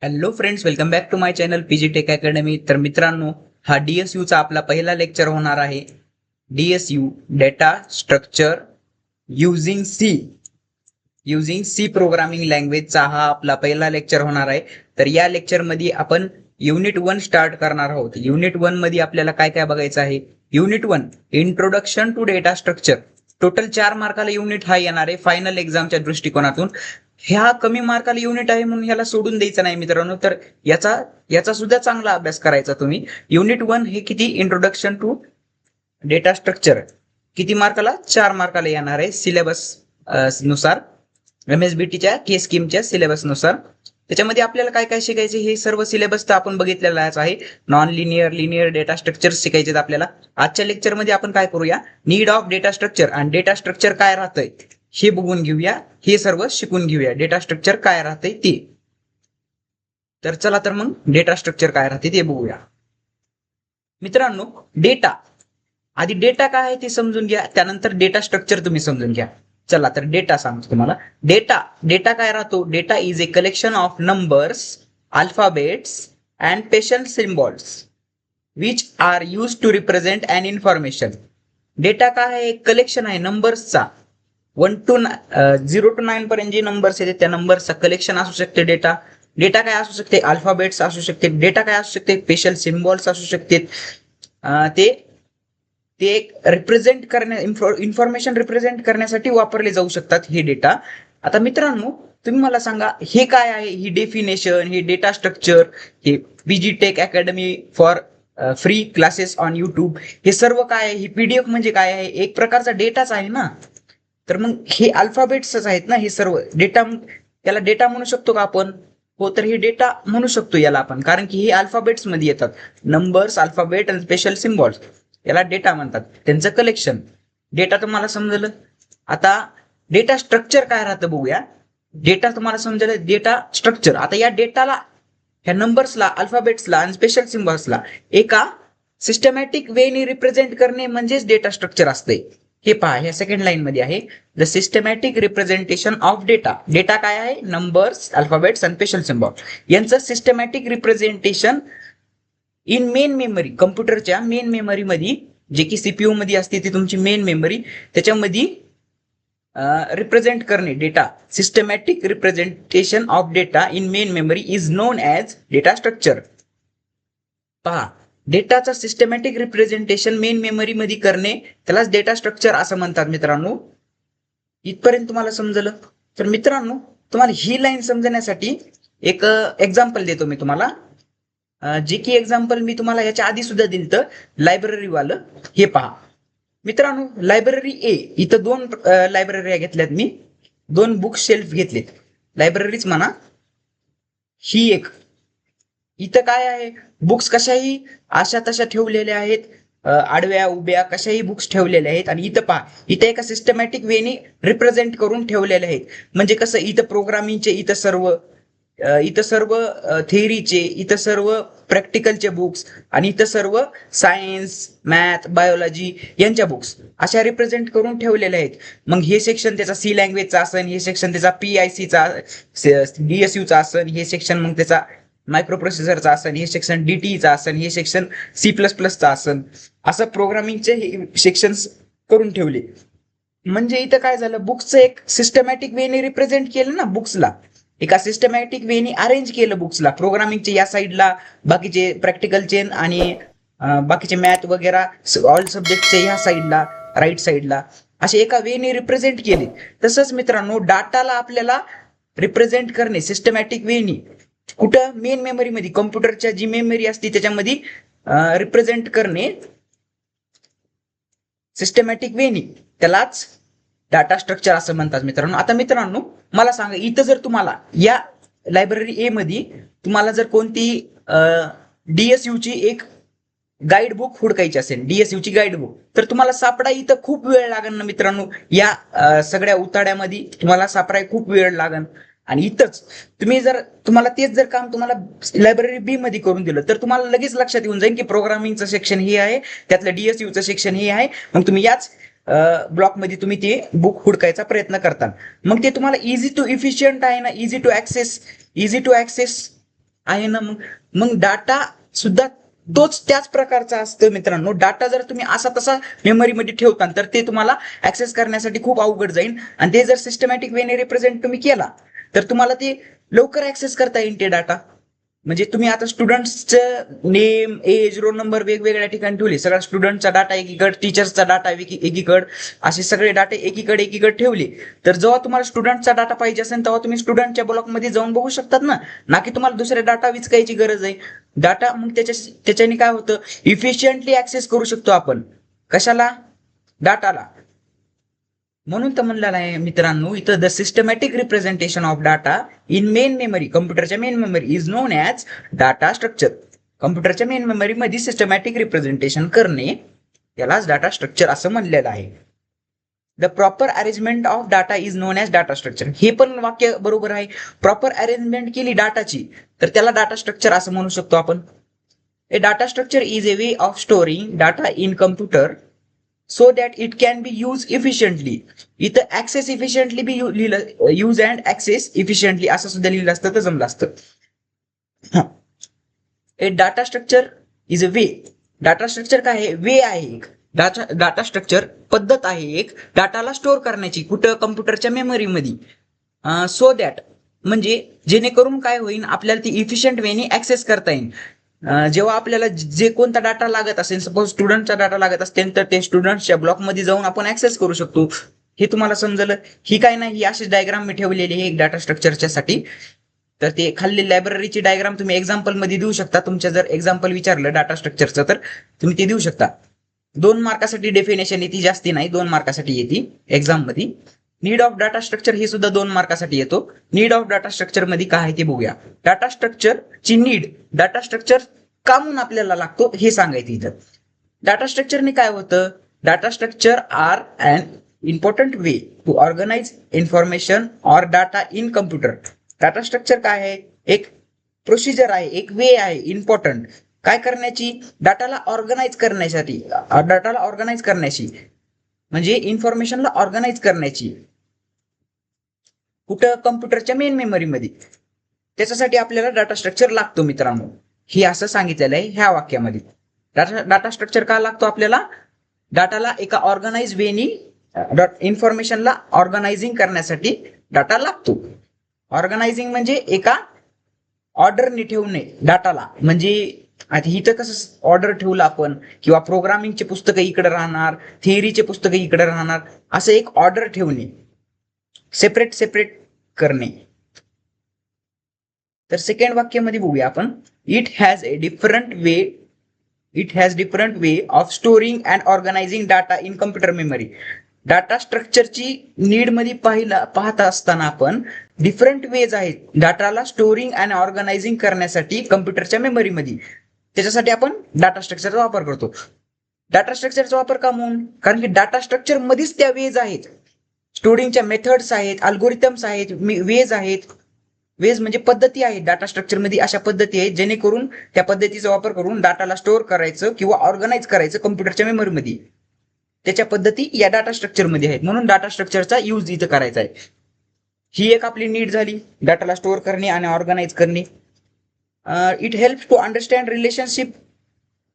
Hello friends, welcome back to my channel PG tech academy. तर मित्रांनो, हा DSU चा आपला पहिला लेक्चर होणार आहे. DSU data structure using C programming लँग्वेजचा हा आपला पहिला लेक्चर होणार आहे. तर या लेक्चर मध्ये आपण युनिट 1 स्टार्ट करणार आहोत. युनिट 1 मध्ये आपल्याला काय काय बघायचं आहे. Unit 1 introduction to data structure. Total 4 मार्काला युनिट हा येणार आहे फायनल एक्झामच्या दृष्टिकोनातून. ह्या कमी मार्काला युनिट आहे म्हणून ह्याला सोडून द्यायचं नाही मित्रांनो. तर याचा सुद्धा चांगला अभ्यास करायचा तुम्ही. युनिट 1 हे किती इंट्रोडक्शन टू डेटा स्ट्रक्चर किती मार्काला 4 मार्काला येणार आहे सिलेबस नुसार, MSBTच्या के स्कीमच्या सिलेबस नुसार. त्याच्यामध्ये आपल्याला काय काय शिकायचे हे सर्व सिलेबस तर आपण बघितलेलाच आहे. Non linear, linear data structure शिकायचे आपल्याला. आजच्या लेक्चरमध्ये आपण काय करूया, नीड ऑफ डेटा स्ट्रक्चर आणि डेटा स्ट्रक्चर काय राहतंय हे बघून घेऊया. हे सर्व शिकून घेऊया, डेटा स्ट्रक्चर काय राहतंय ते. तर चला तर मग डेटा स्ट्रक्चर काय राहते ते बघूया. मित्रांनो, डेटा आधी डेटा काय आहे ते समजून घ्या, त्यानंतर डेटा स्ट्रक्चर तुम्ही समजून घ्या. चला तर डेटा सांगतो तुम्हाला. डेटा काय राहतो. Data is a collection of numbers, alphabets and special symbols which are use to represent an information. Data काय आहे, एक कलेक्शन आहे नंबर्सचा. 0 to 9 पर्यंत जे नंबर्स आहेत त्या नंबर्सचा कलेक्शन असू शकते डेटा. डेटा काय असू शकते, अल्फाबेट्स असू शकते. डेटा काय असू शकते, स्पेशल सिम्बॉल्स असू शकते. ते एक रिप्रेझेंट करण्या इन्फॉर्मेशन रिप्रेझेंट करण्यासाठी वापरले जाऊ शकतात हे डेटा. आता मित्रांनो, तुम्ही मला सांगा हे काय आहे. ही डेफिनेशन, हे डेटा स्ट्रक्चर, हे PG tech academy for free classes on YouTube, हे सर्व काय आहे. ही PDF म्हणजे काय आहे, एक प्रकारचा डेटाच आहे ना. तर मग हे अल्फाबेट्सच आहेत ना हे सर्व डेटा. त्याला डेटा म्हणू शकतो का आपण? हो, तर हे डेटा म्हणू शकतो याला आपण, कारण की हे अल्फाबेट्स मध्ये येतात. नंबर्स, अल्फाबेट आणि स्पेशल सिम्बॉल्स याला डेटा म्हणतात, त्यांचं कलेक्शन. डेटा तुम्हाला समजलं. आता डेटा स्ट्रक्चर काय राहतं बघूया. डेटा तुम्हाला समजलं, डेटा स्ट्रक्चर. आता या डेटाला, ह्या नंबर्सला, अल्फाबेट्सला आणि स्पेशल सिम्बॉल्सला एका सिस्टमॅटिक वेने रिप्रेझेंट करणे म्हणजेच डेटा स्ट्रक्चर असते. हे पहा, ह्या सेकंड लाईन मध्ये आहे, the systematic representation of data. Data काय आहे, नंबर्स, अल्फाबेट्स आणि स्पेशल सिम्बॉल यांचं systematic representation in main memory. कम्प्युटरच्या मेन मेमरी मध्ये, जे की CPU मध्ये असते ती तुमची मेन मेमरी, त्याच्यामध्ये रिप्रेझेंट करणे data. Systematic representation of data in main memory is known as data structure. पहा, डेटाचं सिस्टमॅटिक रिप्रेझेंटेशन मेन मेमरी मध्ये करणे त्यालाच डेटा स्ट्रक्चर असं म्हणतात मित्रांनो. इथपर्यंत तुम्हाला समजलं. तर मित्रांनो, तुम्हाला ही लाईन समजण्यासाठी एक एक्झाम्पल देतो मी तुम्हाला. जे की एक्झाम्पल मी तुम्हाला याच्या आधी सुद्धा दिलं तर, लायब्ररी वालं. हे पहा मित्रांनो, लायब्ररी ए, इथं 2 लायब्ररी घेतल्यात मी, 2 बुक शेल्फ घेतलेत. लायब्ररीच म्हणा. ही एक, इथं काय आहे, बुक्स कशाही अशा तशा ठेवलेल्या आहेत, आडव्या उभ्या कशाही बुक्स ठेवलेल्या आहेत. आणि इथं पहा, इथं एका सिस्टमॅटिक वेने रिप्रेझेंट करून ठेवलेले आहेत. म्हणजे कसं, इथं प्रोग्रामिंगचे, इथं सर्व थेअरीचे, इथं सर्व प्रॅक्टिकलचे बुक्स, आणि इथं सर्व सायन्स, मॅथ, बायोलॉजी यांच्या बुक्स अशा रिप्रेझेंट करून ठेवलेल्या आहेत. मग हे सेक्शन त्याचा C लँग्वेजचा असन, हे सेक्शन त्याचा PICचा DSUचा असन, हे सेक्शन मग त्याचा मायक्रो प्रोसेसरचा असन, हे सेक्शन DTEचा असन, हे सेक्शन C++चा असन. असं प्रोग्रामिंगचे हे सेक्शन्स करून ठेवले. म्हणजे इथं काय झालं, बुक्सचं एक सिस्टमॅटिक वेने रिप्रेझेंट केलं ना, बुक्सला एका सिस्टमॅटिक वेने अरेंज केलं. बुक्सला प्रोग्रामिंगचे या साईडला, बाकीचे प्रॅक्टिकलचे आणि बाकीचे मॅथ वगैरे ऑल सब्जेक्टचे ह्या साईडला, राईट साईडला, असे एका वेने रिप्रेझेंट केले. तसंच मित्रांनो, डाटाला आपल्याला रिप्रेझेंट करणे सिस्टमॅटिक वेने कुठं, मेन मेमरी मध्ये, कम्प्युटरच्या जी मेमरी असते त्याच्यामध्ये रिप्रेझेंट करणे सिस्टमॅटिक वेने, त्यालाच डाटा स्ट्रक्चर असं म्हणतात मित्रांनो. आता मित्रांनो, मला सांगा, इथं जर तुम्हाला या लायब्ररी ए मध्ये तुम्हाला जर कोणती DSU ची एक गाईड बुक हुडकायची असेल, DSU ची गाईड बुक, तर तुम्हाला सापडा इथं खूप वेळ लागेल ना मित्रांनो. या सगळ्या उताड्यामध्ये तुम्हाला सापडाय खूप वेळ लागेल. आणि इथंच तुम्हाला तेच जर काम तुम्हाला लायब्ररी बी मध्ये करून दिलं, तर तुम्हाला लगेच लक्षात येऊन जाईल की प्रोग्रामिंगचं सेक्शन हे आहे, त्यातलं DSUचं सेक्शन हे आहे. मग तुम्ही याच ब्लॉकमध्ये तुम्ही ते बुक हुडकायचा प्रयत्न करता. मग ते तुम्हाला इझी टू इफिशियंट आहे ना, इझी टू ऍक्सेस आहे ना. मग मग डाटा सुद्धा त्याच प्रकारचा असतं मित्रांनो. डाटा जर तुम्ही असा तसा मेमरीमध्ये ठेवता तर ते तुम्हाला ऍक्सेस करण्यासाठी खूप अवघड जाईल, आणि ते जर सिस्टमॅटिक वेने रिप्रेझेंट तुम्ही केला तर तुम्हाला ते लवकर ऍक्सेस करता येईल ते डाटा. म्हणजे तुम्ही आता स्टुडंट्सचं नेम, एज, रोल नंबर वेगवेगळ्या ठिकाणी ठेवले, सगळ्या स्टुडंटचा डाटा एकीकडे, टीचर्सचा डाटा एकीकडे, असे सगळे डाटे एकीकडे ठेवले, तर जेव्हा तुम्हाला स्टुडंटचा डाटा पाहिजे असेल तेव्हा तुम्ही स्टुडंटच्या ब्लॉकमध्ये जाऊन बघू शकतात ना की तुम्हाला दुसरे डाटा विचकायची गरज आहे. डाटा मग त्याच्याने काय होतं, इफिशियंटली ऍक्सेस करू शकतो आपण. कशाला? डाटाला. म्हणून तर म्हणलेलं आहे मित्रांनो इथं, the systematic representation of data in main memory, कम्प्युटरच्या main memory, is known as data structure. कम्प्युटरच्या मेन मेमरीमध्ये सिस्टमॅटिक रिप्रेझेंटेशन करणे यालाच डाटा स्ट्रक्चर असं म्हणलेलं आहे. The proper arrangement of data is known as data structure. हे पण वाक्य बरोबर आहे. प्रॉपर अरेंजमेंट केली डाटाची तर त्याला डाटा स्ट्रक्चर असं म्हणू शकतो आपण. A data structure is a way of storing data in computer so that it can be used efficiently. इथं ऍक्सेस इफिशियंटली बी लिहिलं, यूज अँड ऍक्सेस इफिशियंटली असं सुद्धा लिहिलं असतं तर जमलं असतं. A data structure is a way. Data structure काय आहे? वे आहे एक. डाटा स्ट्रक्चर पद्धत आहे एक डाटाला स्टोअर करण्याची. कुठं? कम्प्युटरच्या मेमरीमध्ये. सो दॅट म्हणजे जेणेकरून काय होईल, आपल्याला ती इफिशियंट वेने ऍक्सेस करता येईल. जेव्हा आपल्याला जे कोणता डाटा लागत असेल, सपोज स्टुडंटचा डाटा लागत असेल तर ते स्टुडंटच्या ब्लॉकमध्ये जाऊन आपण ऍक्सेस करू शकतो. हे तुम्हाला समजलं? ही काय नाही, ही अशीच डायग्राम मी ठेवलेली आहे एक डाटा स्ट्रक्चरच्या साठी. तर ते खाल्ली लायब्ररीची डायग्राम तुम्ही एक्झाम्पल मध्ये देऊ शकता. तुमच्या जर एक्झाम्पल विचारलं डाटा स्ट्रक्चरचं तर तुम्ही ते देऊ शकता. 2 मार्कासाठी डेफिनेशन येते, जास्ती नाही, 2 मार्कासाठी येते एक्झाम मध्ये. नीड ऑफ डाटा स्ट्रक्चर हे सुद्धा 2 मार्कासाठी येतो. नीड ऑफ डाटा स्ट्रक्चर मध्ये काय आहे ते बघूया. डाटा स्ट्रक्चरची नीड, डाटा स्ट्रक्चर का म्हणून आपल्याला लागतो हे सांगायचं इथं. डाटा स्ट्रक्चरने काय होतं? Data structure are an important way to organise information or data in computer. Data structure काय आहे? एक प्रोसिजर आहे, एक वे आहे इम्पॉर्टंट काय करण्याची? डाटाला ऑर्गनाइज करण्यासाठी. डाटाला ऑर्गनाइज करण्याची म्हणजे इन्फॉर्मेशनला ऑर्गनाइज करण्याची. कुठं? कम्प्युटरच्या मेन मेमरीमध्ये. त्याच्यासाठी आपल्याला डाटा स्ट्रक्चर लागतो मित्रांनो. हे असं सांगितलेलं आहे ह्या वाक्यामध्ये. डाटा स्ट्रक्चर का लागतो आपल्याला? डाटाला एका ऑर्गनाइज वेनी इन्फॉर्मेशनला ऑर्गनायझिंग करण्यासाठी डाटा लागतो. ऑर्गनायझिंग म्हणजे एका ऑर्डरने ठेवणे डाटाला. म्हणजे आता इथं कसं ऑर्डर ठेवलं आपण, किंवा प्रोग्रामिंगचे पुस्तकं इकडे राहणार, थिअरीचे पुस्तकं इकडे राहणार, असं एक ऑर्डर ठेवणे, सेपरेट करणे. तर सेकंड वाक्यामध्ये बघूया आपण. It has different way of storing and organizing data in computer memory. Data स्ट्रक्चरची नीड मध्ये पाहता असताना आपण डिफरंट वेज आहेत डाटाला स्टोरिंग अँड ऑर्गनायझिंग करण्यासाठी कम्प्युटरच्या मेमरीमध्ये. त्याच्यासाठी आपण डाटा स्ट्रक्चरचा वापर करतो. डाटा स्ट्रक्चरचा वापर का म्हणून? कारण की डाटा स्ट्रक्चर मध्येच त्या वेज आहेत, स्टोरिंगच्या मेथड्स आहेत, अल्गोरिथम्स आहेत, वेज आहेत. वेज म्हणजे पद्धती आहेत डाटा स्ट्रक्चर मध्ये. अशा पद्धती आहेत जेणेकरून त्या पद्धतीचा वापर करून डाटाला स्टोअर करायचं किंवा ऑर्गनाइज करायचं कम्प्युटरच्या मेमरीमध्ये. त्याच्या पद्धती या डाटा स्ट्रक्चर मध्ये आहेत, म्हणून डाटा स्ट्रक्चरचा यूज इथं करायचा आहे. ही एक आपली नीड झाली, डाटाला स्टोअर करणे आणि ऑर्गनाइज करणे. It helps to understand relationship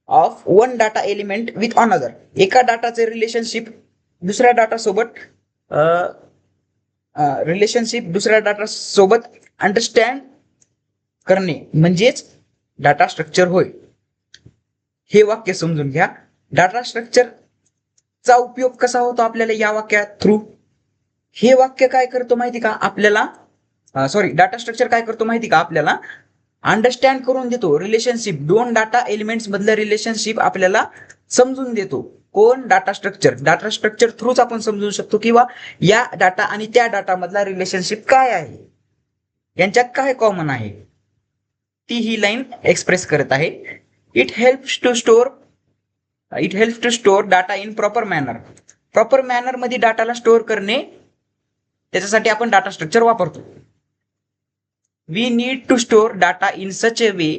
of one data element with another. एका डाटाचे रिलेशनशिप दुसऱ्या डाटा सोबत अंडरस्टँड करणे म्हणजेच डाटा स्ट्रक्चर होय. हे वाक्य समजून घ्या. डाटा स्ट्रक्चरचा उपयोग कसा होतो आपल्याला या वाक्यात थ्रू. हे वाक्य काय करतो माहिती का आपल्याला? डाटा स्ट्रक्चर काय करतो माहिती का आपल्याला? अंडरस्टँड करून देतो रिलेशनशिप, 2 डाटा एलिमेंट्स मधलं रिलेशनशिप आपल्याला समजून देतो. कोण? Data structure. डाटा स्ट्रक्चर थ्रूच आपण समजू शकतो किंवा या डाटा आणि त्या डाटा मधला रिलेशनशिप काय आहे, यांच्यात काय कॉमन आहे, ती ही लाईन एक्सप्रेस करत आहे. It helps to store data in proper manner. Proper manner मध्ये डाटाला स्टोअर करणे, त्याच्यासाठी आपण डाटा स्ट्रक्चर वापरतो. We need to store data in such a way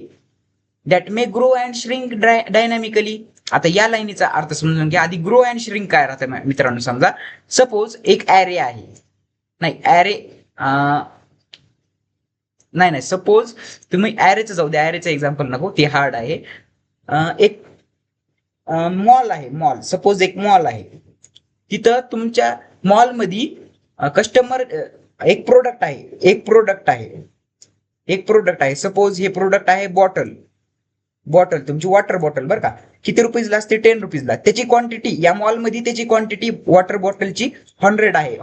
that may grow and shrink dynamically. आता या लाईनीचा अर्थ समजून घ्या आधी. ग्रो अँड श्रिंक काय राहतं मित्रांनो? समजा सपोज एक ॲरे आहे, नाही ॲरे नाही नाही, सपोज तुम्ही ॲरेचं जाऊ द्या, ॲरेचं एक्झाम्पल नको, ते हार्ड आहे. एक मॉल आहे, मॉल, सपोज एक मॉल आहे. तिथं तुमच्या मॉलमध्ये कस्टमर एक प्रोडक्ट आहे, सपोज हे प्रोडक्ट आहे बॉटल, तुमची वॉटर बॉटल बरं का. किती रुपीजला असते? 10 रुपीजला. त्याची क्वांटिटी या मॉलमध्ये, त्याची क्वांटिटी वॉटर बॉटलची 100 आहे,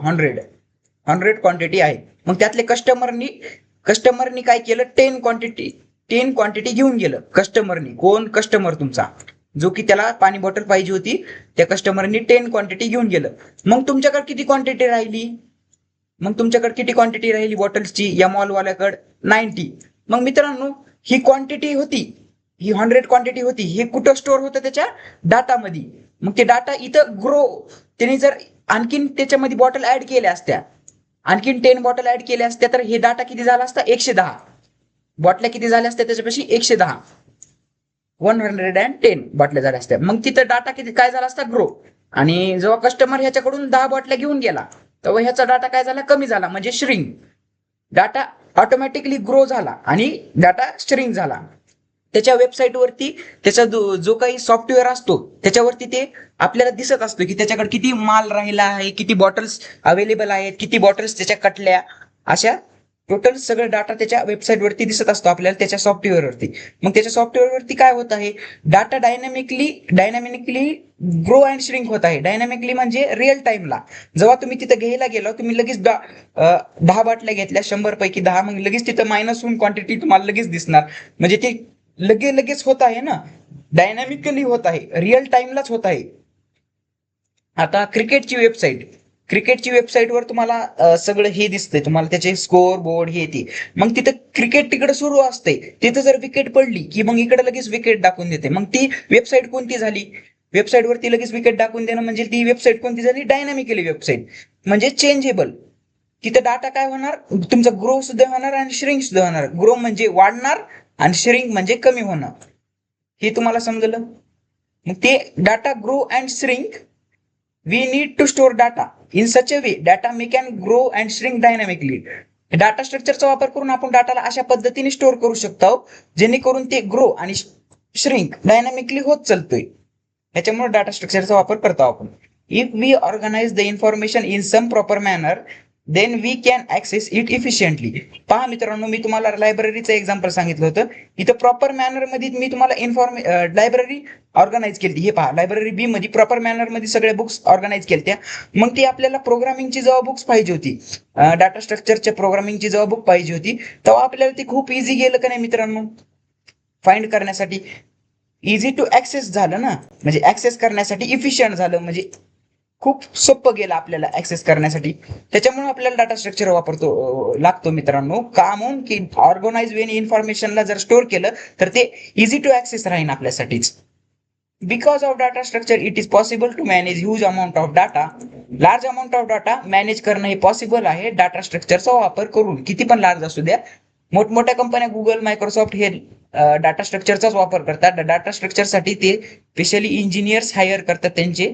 100 क्वांटिटी आहे. मग त्यातले कस्टमरनी काय केलं? 10 क्वांटिटी घेऊन गेलं कस्टमरनी. कोण? कस्टमर तुमचा, जो की त्याला पाणी बॉटल पाहिजे होती, त्या कस्टमरनी 10 क्वांटिटी घेऊन गेलं. मग तुमच्याकडे किती क्वांटिटी राहिली? बॉटल्सची या मॉलवाल्याकडे 90. मग मित्रांनो, ही क्वांटिटी होती, ही 100 क्वांटिटी होती, हे कुठं स्टोअर होतं? त्याच्या डाटामध्ये. मग ते डाटा इथं ग्रो, त्याने जर आणखीन त्याच्यामध्ये बॉटल ऍड केल्या असत्या, आणखीन 10 बॉटल ऍड केल्या असत्या, तर हे डाटा किती झाला असता? 110 बॉटल्या किती झाल्या असत्या त्याच्यापाशी? 110 बॉटल्या झाल्या असत्या. मग तिथं डाटा किती काय झाला असता? ग्रो. आणि जेव्हा कस्टमर ह्याच्याकडून 10 बॉटल्या घेऊन गेला, तेव्हा ह्याचा डाटा काय झाला? कमी झाला, म्हणजे श्रिंक. डाटा ऑटोमॅटिकली ग्रो झाला आणि डाटा श्रिंक झाला. त्याच्या वेबसाईटवरती त्याचा जो काही सॉफ्टवेअर असतो, त्याच्यावरती ते आपल्याला दिसत असतो की त्याच्याकडे किती माल राहिला आहे, किती बॉटल्स अवेलेबल आहेत, किती बॉटल्स त्याच्या कटल्या, अशा टोटल सगळं डाटा त्याच्या वेबसाईटवरती दिसत असतो आपल्याला, त्याच्या सॉफ्टवेअरवरती. मग त्याच्या सॉफ्टवेअरवरती काय होत आहे? Data dynamically grow and shrink होत आहे. डायनॅमिकली म्हणजे रिअल टाइमला. जेव्हा तुम्ही तिथं घ्यायला गेलो, तुम्ही लगेच 10 बाटल्या घेतल्या, 100 पैकी 10, मग लगेच तिथं मायनस होऊन क्वांटिटी तुम्हाला लगेच दिसणार. म्हणजे ते लगेच होत आहे ना, डायनॅमिकली होत आहे, रिअल टाइमलाच होत आहे. आता क्रिकेटची वेबसाईटवर तुम्हाला सगळं हे दिसतंय, तुम्हाला त्याचे स्कोअर बोर्ड हे ते. मग तिथं क्रिकेट तिकडे सुरू असते, तिथं जर विकेट पडली की मग इकडे लगेच विकेट दाखवून देते. मग ती वेबसाईट कोणती झाली? वेबसाईटवरती लगेच विकेट दाखवून देणं म्हणजे ती वेबसाईट कोणती झाली? डायनॅमिकली वेबसाईट, म्हणजे चेंजेबल. तिथं डाटा काय होणार? तुमचा ग्रो सुद्धा होणार आणि श्रिंक सुद्धा होणार. ग्रो म्हणजे वाढणार आणि श्रिंक म्हणजे कमी होणार. हे तुम्हाला समजलं? मग ते data grow and shrink, we need to store data in such a way data may can grow and shrink dynamically. Data स्ट्रक्चरचा वापर करून आपण डाटाला अशा पद्धतीने स्टोअर करू शकतो जेणेकरून ते ग्रो आणि श्रिंक डायनॅमिकली होत चालतोय. याच्यामुळे डाटा स्ट्रक्चरचा वापर करतो आपण. If we organise the information in some proper manner, then we can access it efficiently. पहा मित्रांनो, मी तुम्हाला लायब्ररीचं एक्झाम्पल सांगितलं होतं. इथं प्रॉपर मॅनर मध्ये मी तुम्हाला लायब्ररी ऑर्गनाइज केली. हे पहा, लायब्ररी बी मध्ये प्रॉपर मॅनर मध्ये सगळ्या बुक्स ऑर्गनाइज केल्या. मग ती आपल्याला प्रोग्रामिंगची जेव्हा बुक्स पाहिजे होती, डाटा स्ट्रक्चरच्या प्रोग्रामिंगची जेव्हा बुक पाहिजे होती, तेव्हा आपल्याला ती खूप इझी गेलं का नाही मित्रांनो? फाइंड करण्यासाठी इझी टू ऍक्सेस झालं ना, म्हणजे ऍक्सेस करण्यासाठी इफिशियंट झालं, म्हणजे खूप सोपं गेलं आपल्याला ऍक्सेस करण्यासाठी. त्याच्यामुळे आपल्याला डाटा स्ट्रक्चर लागतो मित्रांनो. का म्हणून की ऑर्गनाइज वेन इन्फॉर्मेशनला जर स्टोअर केलं तर ते इझी टू ऍक्सेस राहील आपल्यासाठीच. Because of data structure it is possible to manage huge amount of data. Large amount of data manage करणं हे पॉसिबल आहे डाटा स्ट्रक्चरचा वापर करून. किती पण लार्ज असू द्या, मोठमोठ्या कंपन्या गुगल, मायक्रोसॉफ्ट हे डाटा स्ट्रक्चरचाच वापर करतात. डाटा स्ट्रक्चरसाठी ते स्पेशली इंजिनियर्स हायर करतात. त्यांचे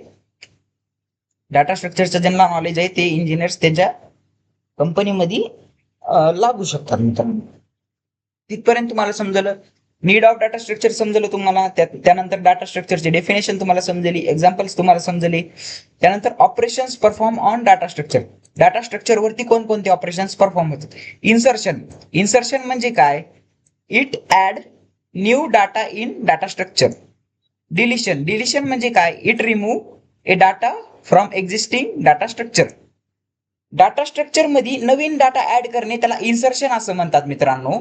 डाटा स्ट्रक्चरचं ज्यांना नॉलेज आहे ते इंजिनियर्स त्यांच्या कंपनीमध्ये लागू शकतात मित्रांनो. तिथपर्यंत तुम्हाला समजलं. नीड ऑफ डाटा स्ट्रक्चर समजलं तुम्हाला. त्यानंतर डाटा स्ट्रक्चरचे डेफिनेशन तुम्हाला समजली, एक्झाम्पल्स तुम्हाला समजले. त्यानंतर operations perform on data structure. Data structure वरती कोणकोणते ऑपरेशन्स परफॉर्म होतात? इन्सर्शन म्हणजे काय? It add new data in data structure. Deletion म्हणजे काय? It remove a data from existing data structure. Data structure मध्ये नवीन डाटा ऍड करणे त्याला इन्सर्शन असं म्हणतात मित्रांनो.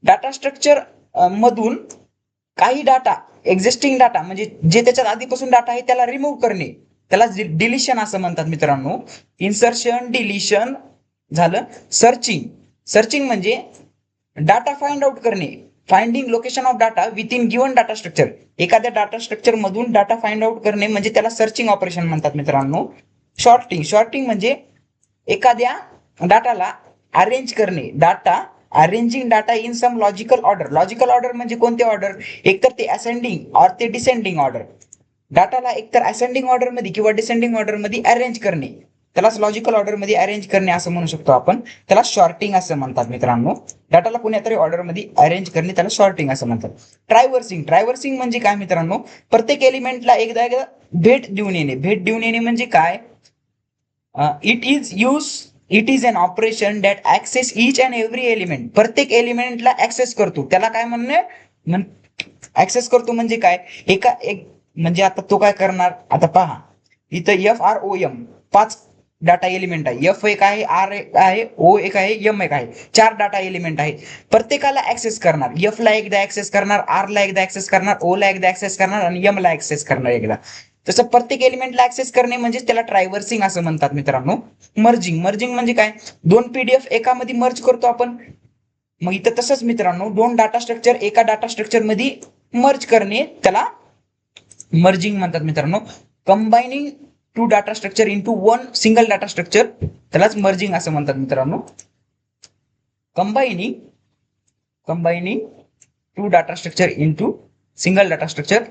डाटा स्ट्रक्चर मधून काही डाटा, एक्झिस्टिंग डाटा म्हणजे जे त्याच्यात आधीपासून डाटा आहे त्याला रिमूव्ह करणे त्याला डिलिशन असं म्हणतात मित्रांनो. इन्सर्शन, डिलिशन झालं. सर्चिंग म्हणजे डाटा फाइंड आउट करणे, finding location of data with in given data structure. एखाद्या डाटा स्ट्रक्चर मधून डाटा फाइंड आउट करणे म्हणजे त्याला सर्चिंग ऑपरेशन म्हणतात मित्रांनो. शॉर्टिंग म्हणजे एखाद्या डाटाला अरेंज करणे, arranging data in some logical order म्हणजे कोणते ऑर्डर? एकतर ते असेंडिंग और ते डिसेंडिंग ऑर्डर. डाटाला एकतर असेंडिंग ऑर्डर मध्ये किंवा डिसेंडिंग ऑर्डर मध्ये अरेंज करणे. त्यालाच लॉजिकल ऑर्डरमध्ये अरेंज करणे असं म्हणू शकतो आपण. त्याला शॉर्टिंग असं म्हणतात मित्रांनो. डाटाला कोणत्यातरी ऑर्डरमध्ये अरेंज करणे त्याला शॉर्टिंग असं म्हणतात. ट्रायव्हर्सिंग म्हणजे काय मित्रांनो, प्रत्येक एलिमेंटला एकदा भेट देऊन येणे. भेट देऊन येणे म्हणजे काय, it is an operation that access each and every element. प्रत्येक एलिमेंटला ऍक्सेस करतो त्याला काय म्हणणे, ऍक्सेस करतो म्हणजे काय, एक म्हणजे आता तो काय करणार, आता पहा इथं FROM 5 डाटा एलिमेंट आहे. F एक आहे, R एक आहे, O एक आहे, M एक आहे. 4 डाटा एलिमेंट आहेत. प्रत्येकाला ऍक्सेस करणार. F ला एकदा ऍक्सेस करणार, R ला एकदा ऍक्सेस करणार, O ला एकदा ऍक्सेस करणार आणि M ला ऍक्सेस करणार एकदा. तसं प्रत्येक एलिमेंटला ऍक्सेस करणे म्हणजे त्याला ट्रायव्हर्सिंग असं म्हणतात मित्रांनो. मर्जिंग म्हणजे काय, 2 PDF एकामध्ये मर्ज करतो आपण. मग इथं तसंच मित्रांनो, 2 डाटा स्ट्रक्चर एका डाटा स्ट्रक्चर मध्ये मर्ज करणे त्याला मर्जिंग म्हणतात मित्रांनो. कंबायनिंग 2 data structure into 1 single data structure त्यालाच मर्जिंग असं म्हणतात मित्रांनो. कंबायनिंग 2 data structure into single data structure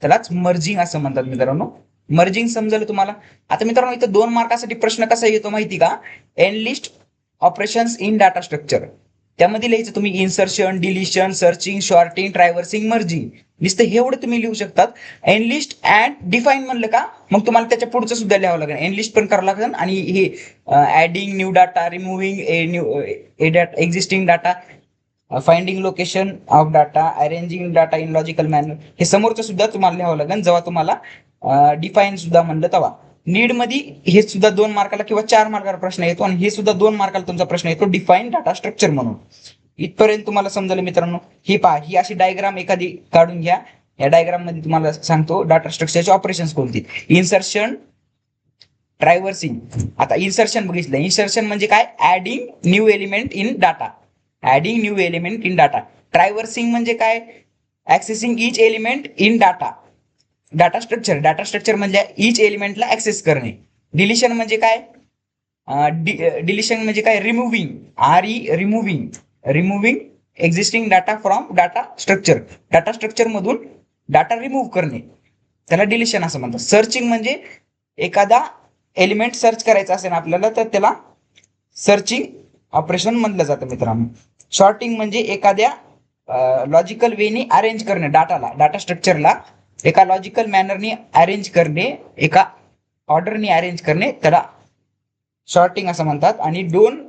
त्यालाच मर्जिंग असं म्हणतात मित्रांनो. मर्जिंग समजलं तुम्हाला. आता मित्रांनो इथं 2 मार्कासाठी प्रश्न कसा येतो माहिती का, enlist operations in data structure. त्यामध्ये लिहायचं तुम्ही insertion, deletion, searching, sorting, traversing, merging. नुसतं एवढं तुम्ही लिहू शकतात. एनलिस्ट अँड डिफाईन म्हणलं का मग तुम्हाला त्याच्या पुढचं सुद्धा लिहावं लागेल. एनलिस्ट पण करावं लागेल आणि हे adding new data, removing existing data, finding location of data, arranging data in logical manner, हे समोरचं सुद्धा तुम्हाला लिहावं लागेल. जेव्हा तुम्हाला डिफाईन सुद्धा म्हणलं तेव्हा. नीड मध्ये हे सुद्धा 2 मार्काला किंवा 4 मार्काला प्रश्न येतो आणि हे सुद्धा 2 मार्काला तुमचा प्रश्न येतो, डिफाईन डाटा स्ट्रक्चर म्हणून. इथपर्यंत तुम्हाला समजलं मित्रांनो. ही पहा, ही अशी डायग्राम एखादी काढून घ्या. या डायग्राम मध्ये तुम्हाला सांगतो डाटा स्ट्रक्चरचे ऑपरेशन्स कोणती. Insertion, traversing. आता इन्सर्शन बघितलं. इन्सर्शन म्हणजे काय, adding new element in data. Traversing म्हणजे काय, accessing each element in data structure म्हणजे इच एलिमेंटला ऍक्सेस करणे. डिलिशन म्हणजे काय, removing existing data from data structure मधून डाटा रिमूव्ह करणे त्याला डिलिशन असं म्हणतात. सर्चिंग म्हणजे एखादा एलिमेंट सर्च करायचा असेल आपल्याला तर त्याला सर्चिंग ऑपरेशन म्हणलं जातं मित्रांनो. शॉर्टिंग म्हणजे एखाद्या लॉजिकल वेनी अरेंज करणे डाटा स्ट्रक्चरला एका लॉजिकल मॅनरनी अरेंज करणे, एका ऑर्डरनी अरेंज करणे त्याला शॉर्टिंग असं म्हणतात. आणि 2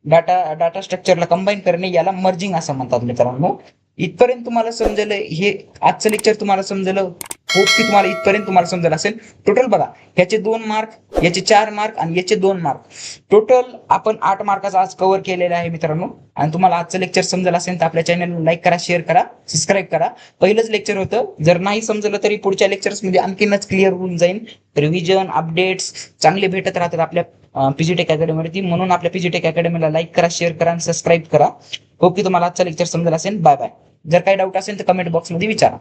डाटा स्ट्रक्चरला कंबाईन करणे याला मर्जिंग असं म्हणतात मित्रांनो. इथपर्यंत तुम्हाला समजलं, हे आजचं लेक्चर तुम्हाला समजलं. होप की तुम्हाला इथपर्यंत तुम्हाला समजलं असेल. टोटल बघा, याचे 2 मार्क, याचे 4 मार्क आणि याचे 2 मार्क, टोटल आपण 8 मार्काचा आज कव्हर केलेला आहे मित्रांनो. आणि तुम्हाला आजचं लेक्चर समजलं असेल तर आपल्या चॅनलला लाईक करा, शेअर करा, सबस्क्राईब करा. पहिलंच लेक्चर होतं, जर नाही समजलं तरी पुढच्या लेक्चर्समध्ये आणखीनच क्लिअर होऊन जाईल. रिव्हिजन अपडेट्स चांगले भेटत राहतात आपल्या पीजीटेक अकॅडमीवरती. म्हणून आपल्या पीजीटेक अकॅडमीला लाईक करा, शेअर करा आणि सबस्क्राईब करा. होप की तुम्हाला आजचं लेक्चर समजलं असेल. Bye bye. जर काही डाऊट असेल तर कमेंट बॉक्समध्ये विचारा.